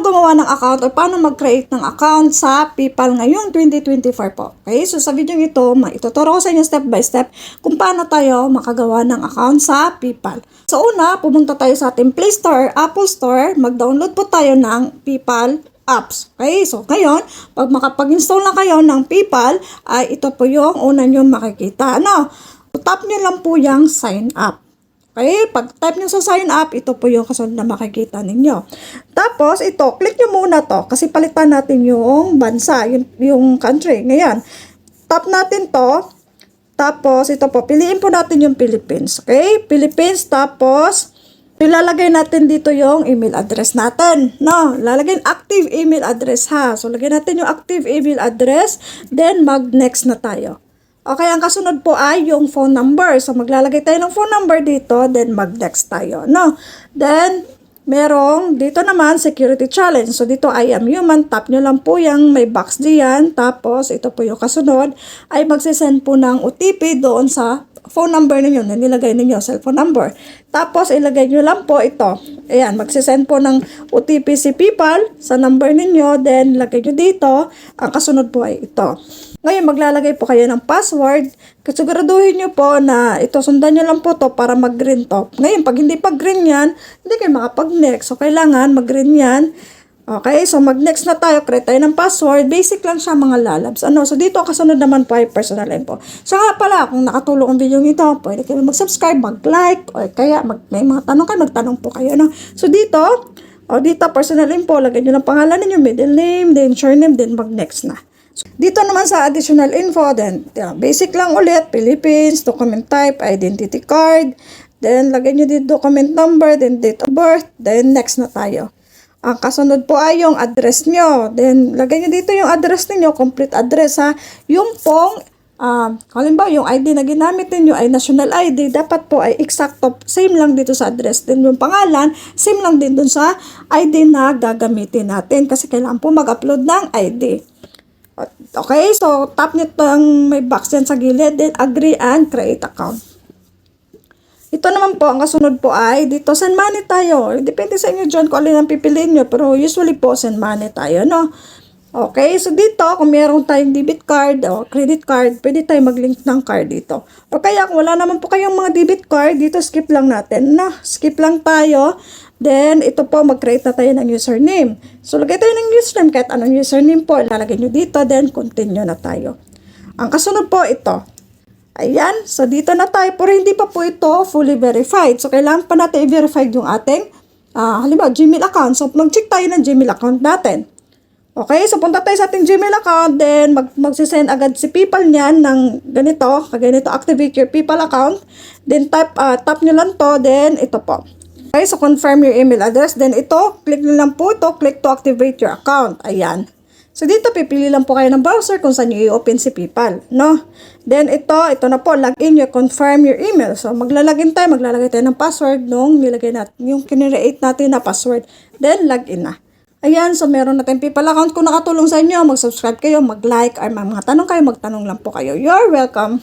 gumawa ng account o paano mag-create ng account sa PayPal ngayong 2024 po. Okay, so sa video ito, ituturo ko sa inyo step by step kung paano tayo makagawa ng account sa PayPal. So una, pumunta tayo sa ating Play Store, Apple Store, mag-download po tayo ng PayPal apps. Okay, so ngayon, pag makapag-install na kayo ng PayPal, ay ito po yung una nyo makikita. Ano? So, tap nyo lang po yung sign up. Okay, pag type nyo sa sign up, ito po yung kasunod na makikita ninyo. Tapos, ito, click nyo muna to kasi palitan natin yung bansa, yung country. Ngayon, tap natin to. Tapos, ito po, piliin po natin yung Philippines. Okay, Philippines, tapos, ilalagay natin dito yung email address natin. No, lalagay active email address ha. So, lagay natin yung active email address, then mag-next na tayo. Okay, ang kasunod po ay yung phone number. So, maglalagay tayo ng phone number dito, then mag-next tayo, no? Then, merong dito naman, security challenge. So, dito I am human. Tap nyo lang po yung may box diyan. Tapos, ito po yung kasunod, ay magsisend po ng OTP doon sa phone number ninyo na nilagay ninyo, cellphone number. Tapos, ilagay nyo lang po ito. Ayan, magsisend po ng OTP si PayPal sa number ninyo. Then, lagay nyo dito. Ang kasunod po ay ito. Ngayon, maglalagay po kayo ng password. Siguraduhin nyo po na ito, sundan nyo lang po to para mag-green to. Ngayon, pag hindi pa green yan, hindi kayo makapag-next. So, kailangan mag-green yan. Okay, so mag-next na tayo. Create tayo ng password. Basic lang siya mga lalabs. Ano? So, dito, kasunod naman po ay personal info. So, nga pala, kung nakatulong ang video nito, pwede kayo mag-subscribe, mag-like, o kaya may mga tanong kayo, magtanong po kayo. No? So, dito, personal info, lagay nyo ng pangalan ninyo, middle name, then surname, then mag-next na. Dito naman sa additional info, then basic lang ulit, Philippines, document type, identity card, then lagay nyo dito document number, then date of birth, then next na tayo. Ang kasunod po ay yung address nyo, then lagay nyo dito yung address niyo, complete address ha. Yung pong, halimbawa yung ID na ginamit niyo ay national ID, dapat po ay exacto, same lang dito sa address. Then yung pangalan, same lang din dun sa ID na gagamitin natin kasi kailangan po mag-upload ng ID. Okay, so tap nito ang may box dyan sa gilid, then agree and create account. Ito naman po, ang kasunod po ay dito send money tayo. Depende sa inyo dyan kung alin ang pipiliin nyo, pero usually po send money tayo, no? Okay, so dito kung meron tayong debit card o credit card, pwede tayo mag-link ng card dito. O kaya kung wala naman po kayong mga debit card, dito skip lang natin, no? Skip lang tayo. Then, ito po, mag-create na tayo ng username. So, lagay tayo ng username, kahit anong username po, ilalagay nyo dito, then continue na tayo. Ang kasunod po, ito. Ayan, so dito na tayo, pero hindi pa po ito fully verified. So, kailangan pa natin i-verify yung ating, halimbawa, Gmail account. So, mag-check tayo ng Gmail account natin. Okay, so punta tayo sa ating Gmail account, then magsisend agad si PayPal niyan ng ganito, activate your PayPal account. Then, tap nyo lang to, then ito po. Okay, so confirm your email address. Then ito, click nyo lang po ito, click to activate your account. Ayan. So dito, pipili lang po kayo ng browser kung saan nyo i-open si PayPal. No? Then ito na po, login your confirm your email. So maglalagay tayo ng password nung nilagay natin, yung kinreate natin na password. Then login na. Ayan, so meron natin PayPal account. Kung nakatulong sa inyo, mag-subscribe kayo, mag-like, or mga tanong kayo, magtanong lang po kayo. You're welcome.